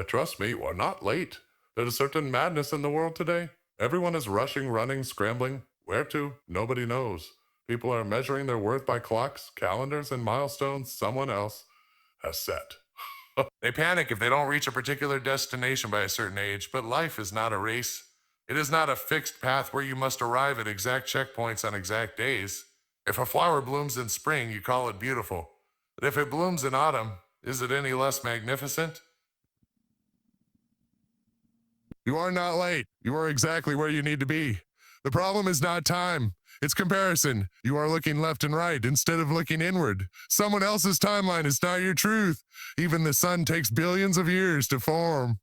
Trust me, you are not late. There's a certain madness in the world today. Everyone is rushing, running, scrambling. Where to? Nobody knows. People are measuring their worth by clocks, calendars, and milestones someone else has set. They panic if they don't reach a particular destination by a certain age, but life is not a race. It is not a fixed path where you must arrive at exact checkpoints on exact days. If a flower blooms in spring, you call it beautiful. But if it blooms in autumn, is it any less magnificent? You are not late. You are exactly where you need to be. The problem is not time. It's comparison. You are looking left and right instead of looking inward. Someone else's timeline is not your truth. Even the sun takes billions of years to form.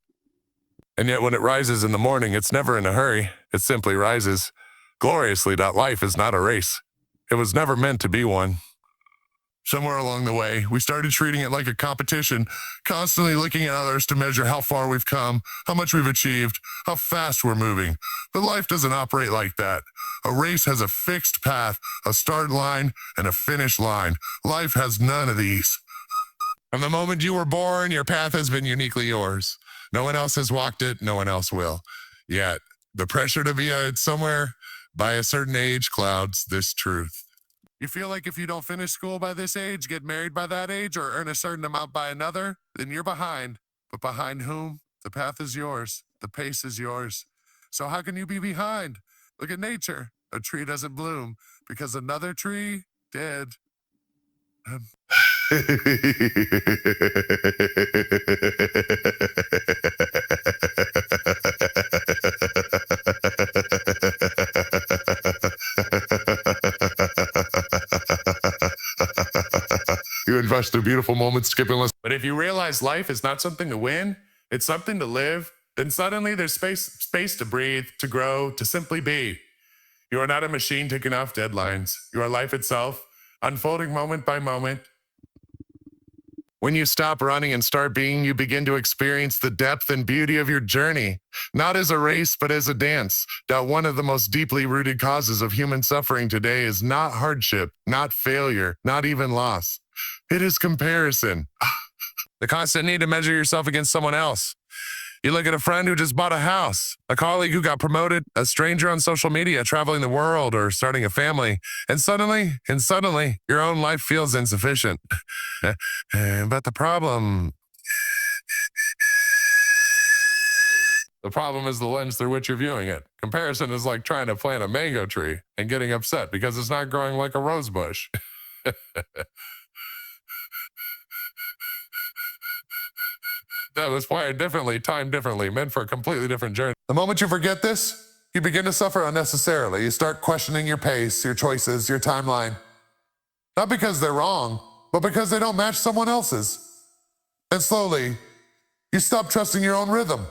And yet when it rises in the morning, it's never in a hurry. It simply rises gloriously. Life is not a race. It was never meant to be one. Somewhere along the way, we started treating it like a competition, constantly looking at others to measure how far we've come, how much we've achieved, how fast we're moving. But life doesn't operate like that. A race has a fixed path, a start line, and a finish line. Life has none of these. From the moment you were born, your path has been uniquely yours. No one else has walked it, no one else will. Yet, the pressure to be somewhere by a certain age clouds this truth. You feel like if you don't finish school by this age, get married by that age, or earn a certain amount by another, then you're behind. But behind whom? The path is yours. The pace is yours. So how can you be behind? Look at nature. A tree doesn't bloom because another tree did. You invest in beautiful moments, skipping less. But if you realize life is not something to win, it's something to live, then suddenly there's space to breathe, to grow, to simply be. You are not a machine ticking off deadlines. You are life itself, unfolding moment by moment. When you stop running and start being, you begin to experience the depth and beauty of your journey, not as a race, but as a dance. That one of the most deeply rooted causes of human suffering today is not hardship, not failure, not even loss. It is comparison. The constant need to measure yourself against someone else. You look at a friend who just bought a house, a colleague who got promoted, a stranger on social media traveling the world or starting a family, and suddenly, your own life feels insufficient. But the problem is the lens through which you're viewing it. Comparison is like trying to plant a mango tree and getting upset because it's not growing like a rose bush. That was wired differently, timed differently, meant for a completely different journey. The moment you forget this, you begin to suffer unnecessarily. You start questioning your pace, your choices, your timeline. Not because they're wrong, but because they don't match someone else's. And slowly, you stop trusting your own rhythm.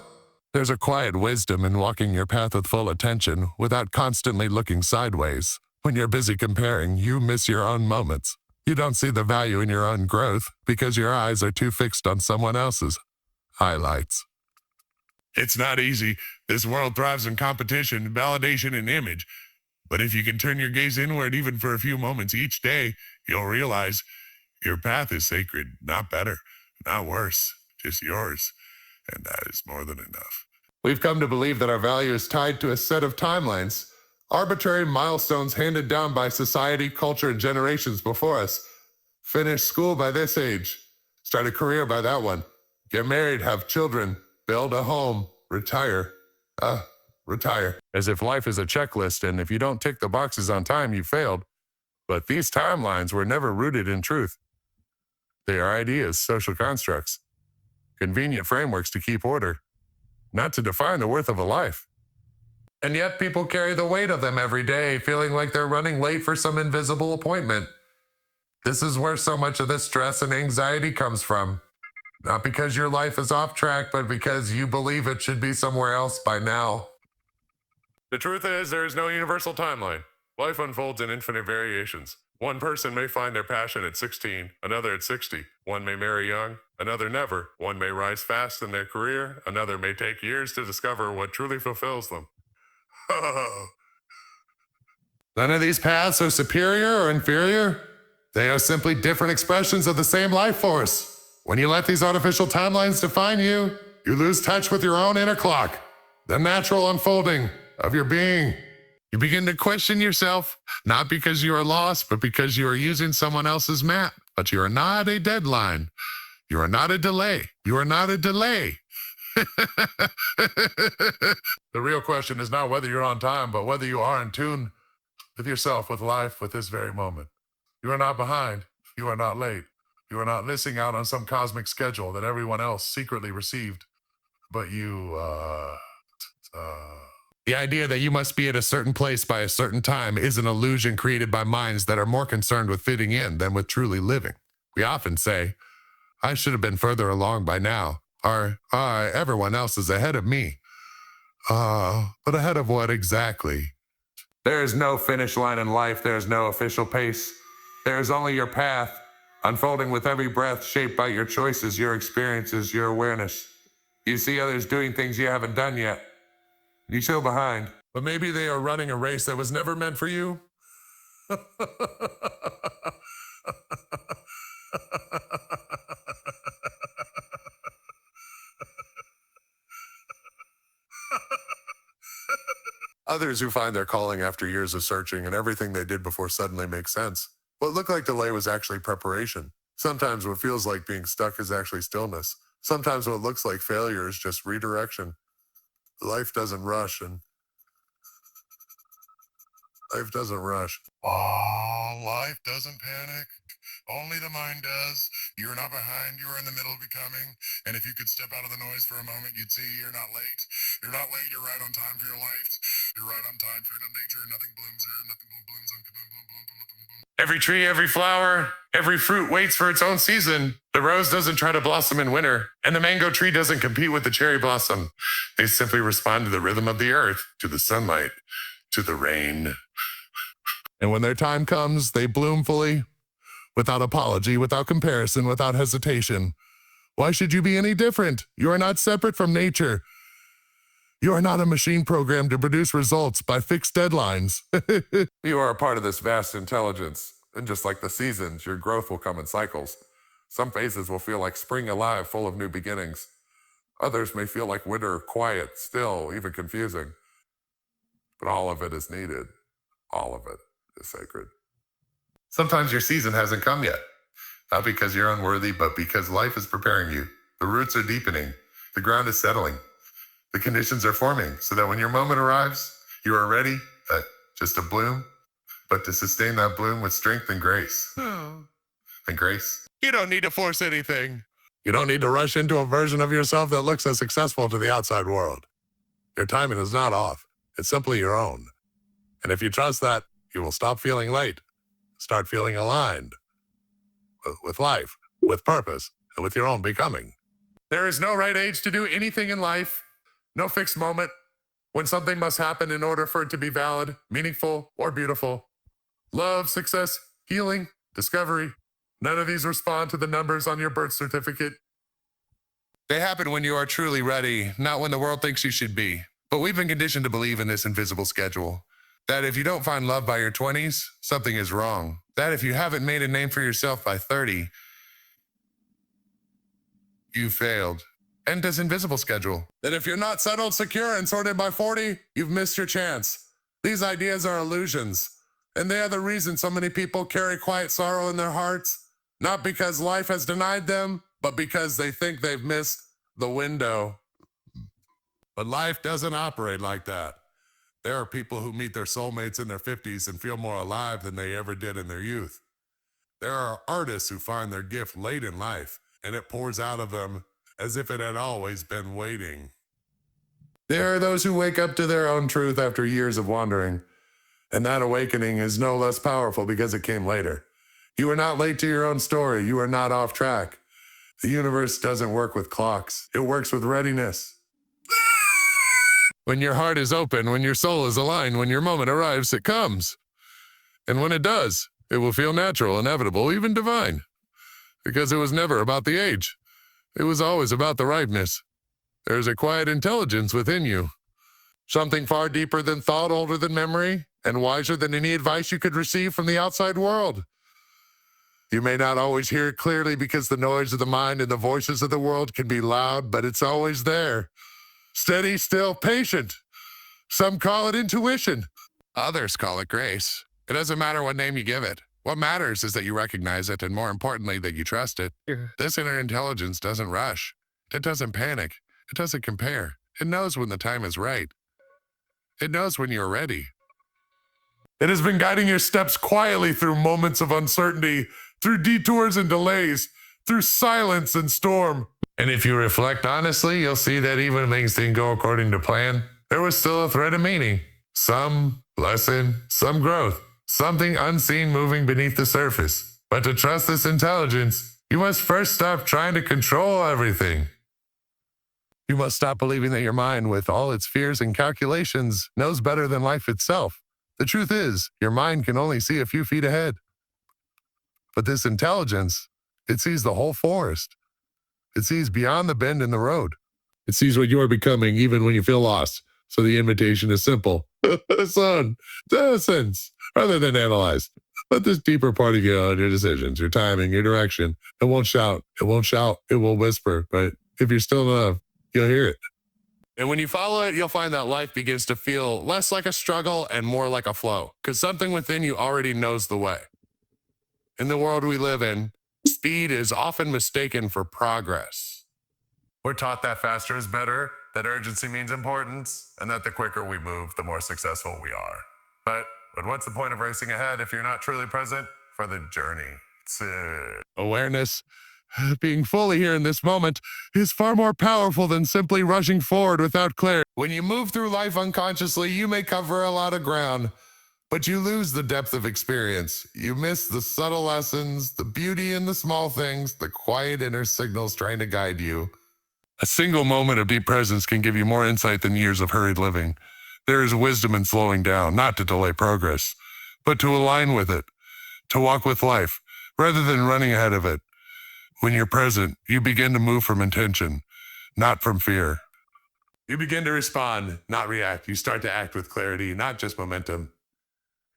There's a quiet wisdom in walking your path with full attention without constantly looking sideways. When you're busy comparing, you miss your own moments. You don't see the value in your own growth because your eyes are too fixed on someone else's highlights. It's not easy. This world thrives on competition, validation, and image. But if you can turn your gaze inward even for a few moments each day, you'll realize your path is sacred, not better, not worse, just yours. And that is more than enough. We've come to believe that our value is tied to a set of timelines, arbitrary milestones handed down by society, culture, and generations before us. Finish school by this age, start a career by that one, get married, have children, build a home, retire. Retire. As if life is a checklist, and if you don't tick the boxes on time, you failed. But these timelines were never rooted in truth. They are ideas, social constructs, convenient frameworks to keep order, not to define the worth of a life. And yet people carry the weight of them every day, feeling like they're running late for some invisible appointment. This is where so much of this stress and anxiety comes from. Not because your life is off track, but because you believe it should be somewhere else by now. The truth is, there is no universal timeline. Life unfolds in infinite variations. One person may find their passion at 16, another at 60. One may marry young, another never. One may rise fast in their career, another may take years to discover what truly fulfills them. None of these paths are superior or inferior. They are simply different expressions of the same life force. When you let these artificial timelines define you, You lose touch with your own inner clock, the natural unfolding of your being. You begin to question yourself, not because you are lost, but because you are using someone else's map. But you are not a deadline. You are not a delay. You are not a delay. The real question is not whether you're on time, but whether you are in tune with yourself, with life, with this very moment. You are not behind. You are not late. You are not missing out on some cosmic schedule that everyone else secretly received. But the idea that you must be at a certain place by a certain time is an illusion created by minds that are more concerned with fitting in than with truly living. We often say, I should have been further along by now, or everyone else is ahead of me. But ahead of what exactly? There is no finish line in life. There is no official pace. There is only your path, unfolding with every breath, shaped by your choices, your experiences, your awareness. You see others doing things you haven't done yet. You feel behind. But maybe they are running a race that was never meant for you. Others who find their calling after years of searching and everything they did before suddenly makes sense. What looked like delay was actually preparation. Sometimes what feels like being stuck is actually stillness. Sometimes what looks like failure is just redirection. Life doesn't rush, and life doesn't rush. Oh, life doesn't panic. Only the mind does. You're not behind, you're in the middle of becoming. And if you could step out of the noise for a moment, you'd see you're not late. You're not late, you're right on time for your life. You're right on time for your nature. Nothing blooms here, nothing blooms on. Every tree, every flower, every fruit waits for its own season. The rose doesn't try to blossom in winter, and the mango tree doesn't compete with the cherry blossom. They simply respond to the rhythm of the earth, to the sunlight, to the rain. And when their time comes, they bloom fully, without apology, without comparison, without hesitation. Why should you be any different? You are not separate from nature. You are not a machine programmed to produce results by fixed deadlines. You are a part of this vast intelligence, and just like the seasons, your growth will come in cycles. Some phases will feel like spring alive, full of new beginnings. Others may feel like winter, quiet, still, even confusing. But all of it is needed. All of it is sacred. Sometimes your season hasn't come yet. Not because you're unworthy, but because life is preparing you. The roots are deepening. The ground is settling. The conditions are forming so that when your moment arrives, you are ready, just to bloom, but to sustain that bloom with strength and grace. And grace. You don't need to force anything. You don't need to rush into a version of yourself that looks as successful to the outside world. Your timing is not off. It's simply your own. And if you trust that, you will stop feeling late. Start feeling aligned with life, with purpose, and with your own becoming. There is no right age to do anything in life. No fixed moment when something must happen in order for it to be valid, meaningful, or beautiful. Love, success, healing, discovery. None of these respond to the numbers on your birth certificate. They happen when you are truly ready, not when the world thinks you should be. But we've been conditioned to believe in this invisible schedule. That if you don't find love by your 20s, something is wrong. That if you haven't made a name for yourself by 30, you failed. And this invisible schedule. That if you're not settled, secure, and sorted by 40, you've missed your chance. These ideas are illusions, and they are the reason so many people carry quiet sorrow in their hearts, not because life has denied them, but because they think they've missed the window. But life doesn't operate like that. There are people who meet their soulmates in their 50s and feel more alive than they ever did in their youth. There are artists who find their gift late in life, and it pours out of them as if it had always been waiting. There are those who wake up to their own truth after years of wandering, and that awakening is no less powerful because it came later. You are not late to your own story. You are not off track. The universe doesn't work with clocks. It works with readiness. When your heart is open, when your soul is aligned, when your moment arrives, it comes. And when it does, it will feel natural, inevitable, even divine. Because it was never about the age. It was always about the ripeness. There is a quiet intelligence within you. Something far deeper than thought, older than memory, and wiser than any advice you could receive from the outside world. You may not always hear it clearly because the noise of the mind and the voices of the world can be loud, but it's always there. Steady, still, patient. Some call it intuition. Others call it grace. It doesn't matter what name you give it. What matters is that you recognize it, and more importantly, that you trust it. Yeah. This inner intelligence doesn't rush. It doesn't panic. It doesn't compare. It knows when the time is right. It knows when you're ready. It has been guiding your steps quietly through moments of uncertainty, through detours and delays, through silence and storm. And if you reflect honestly, you'll see that even when things didn't go according to plan, there was still a thread of meaning. Some lesson, some growth, something unseen moving beneath the surface. But to trust this intelligence, you must first stop trying to control everything. You must stop believing that your mind, with all its fears and calculations, knows better than life itself. The truth is, your mind can only see a few feet ahead. But this intelligence, it sees the whole forest. It sees beyond the bend in the road. It sees what you are becoming even when you feel lost. So the invitation is simple. Listen, sense, rather than analyze. Let this deeper part of you on your decisions, your timing, your direction. It won't shout. It won't shout. It will whisper. But if you're still enough, you'll hear it. And when you follow it, you'll find that life begins to feel less like a struggle and more like a flow, because something within you already knows the way. In the world we live in, speed is often mistaken for progress. We're taught that faster is better, that urgency means importance, and that the quicker we move, the more successful we are. But what's the point of racing ahead if you're not truly present for the journey? Awareness, being fully here in this moment, is far more powerful than simply rushing forward without clarity. When you move through life unconsciously, you may cover a lot of ground, but you lose the depth of experience. You miss the subtle lessons, the beauty in the small things, the quiet inner signals trying to guide you. A single moment of deep presence can give you more insight than years of hurried living. There is wisdom in slowing down, not to delay progress, but to align with it, to walk with life, rather than running ahead of it. When you're present, you begin to move from intention, not from fear. You begin to respond, not react. You start to act with clarity, not just momentum.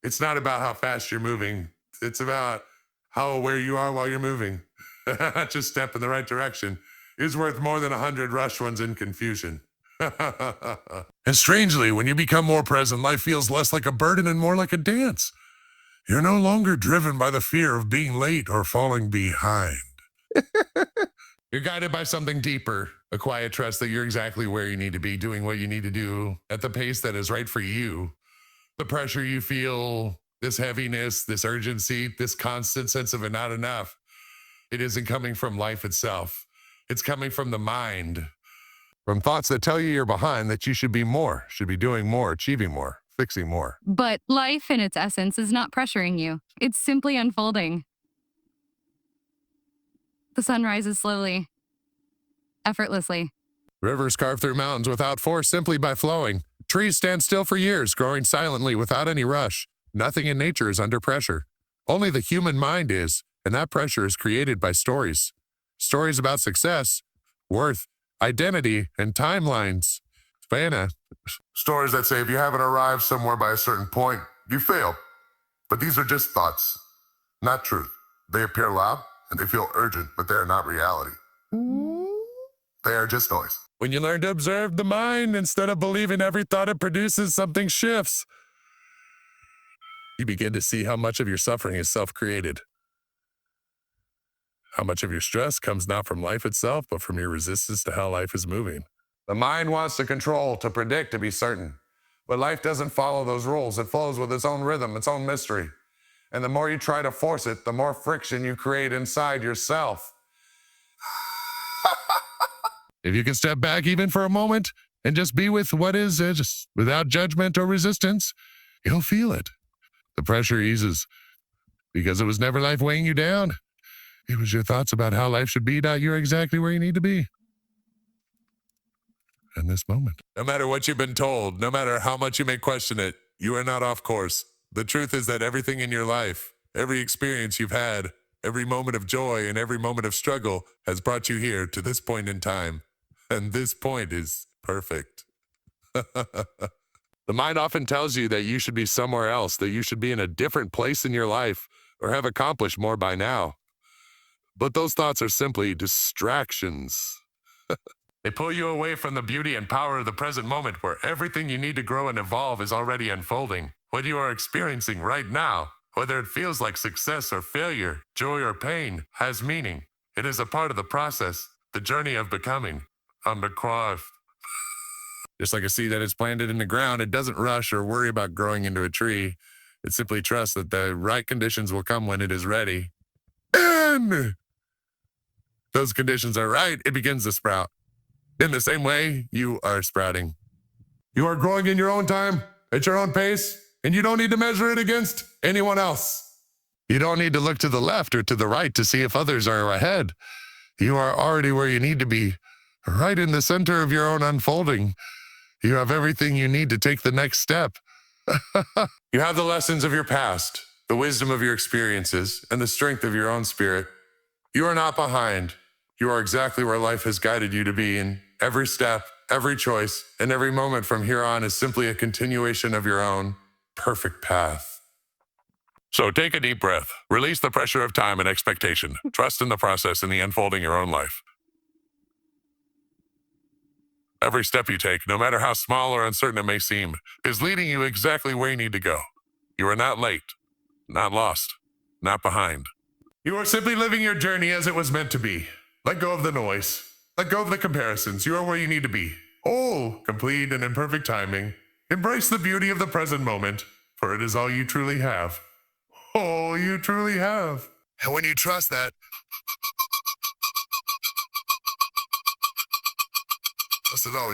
It's not about how fast you're moving. It's about how aware you are while you're moving. Just step in the right direction is worth more than 100 rushed ones in confusion. And strangely, when you become more present, life feels less like a burden and more like a dance. You're no longer driven by the fear of being late or falling behind. You're guided by something deeper, a quiet trust that you're exactly where you need to be, doing what you need to do at the pace that is right for you. The pressure you feel, this heaviness, this urgency, this constant sense of it not enough, it isn't coming from life itself. It's coming from the mind, from thoughts that tell you you're behind, that you should be more, should be doing more, achieving more, fixing more. But life in its essence is not pressuring you. It's simply unfolding. The sun rises slowly, effortlessly. Rivers carve through mountains without force, simply by flowing. Trees stand still for years, growing silently without any rush. Nothing in nature is under pressure. Only the human mind is, and that pressure is created by stories. Stories about success, worth, identity, and timelines. Savannah. Stories that say if you haven't arrived somewhere by a certain point, you failed. But these are just thoughts, not truth. They appear loud and they feel urgent, but they are not reality. They are just noise. When you learn to observe the mind instead of believing every thought it produces, something shifts. You begin to see how much of your suffering is self-created. How much of your stress comes not from life itself, but from your resistance to how life is moving. The mind wants to control, to predict, to be certain. But life doesn't follow those rules. It flows with its own rhythm, its own mystery. And the more you try to force it, the more friction you create inside yourself. If you can step back even for a moment and just be with what is, just without judgment or resistance, you'll feel it. The pressure eases because it was never life weighing you down. It was your thoughts about how life should be, not you're exactly where you need to be in this moment. No matter what you've been told, no matter how much you may question it, you are not off course. The truth is that everything in your life, every experience you've had, every moment of joy and every moment of struggle has brought you here to this point in time. And this point is perfect. The mind often tells you that you should be somewhere else, that you should be in a different place in your life or have accomplished more by now. But those thoughts are simply distractions. They pull you away from the beauty and power of the present moment where everything you need to grow and evolve is already unfolding. What you are experiencing right now, whether it feels like success or failure, joy or pain, has meaning. It is a part of the process, the journey of becoming. Undercroft. Just like a seed that is planted in the ground, it doesn't rush or worry about growing into a tree. It simply trusts that the right conditions will come when it is ready. And those conditions are right, it begins to sprout. In the same way, you are sprouting. You are growing in your own time, at your own pace, and you don't need to measure it against anyone else. You don't need to look to the left or to the right to see if others are ahead. You are already where you need to be, right in the center of your own unfolding. You have everything you need to take the next step. You have the lessons of your past, the wisdom of your experiences, and the strength of your own spirit. You are not behind. You are exactly where life has guided you to be, and every step, every choice, and every moment from here on is simply a continuation of your own perfect path. So take a deep breath. Release the pressure of time and expectation. Trust in the process and the unfolding your own life. Every step you take, no matter how small or uncertain it may seem, is leading you exactly where you need to go. You are not late, not lost, not behind. You are simply living your journey as it was meant to be. Let go of the noise. Let go of the comparisons. You are where you need to be. Whole, complete, and in perfect timing. Embrace the beauty of the present moment, for it is all you truly have. All you truly have. And when you trust that, trust is always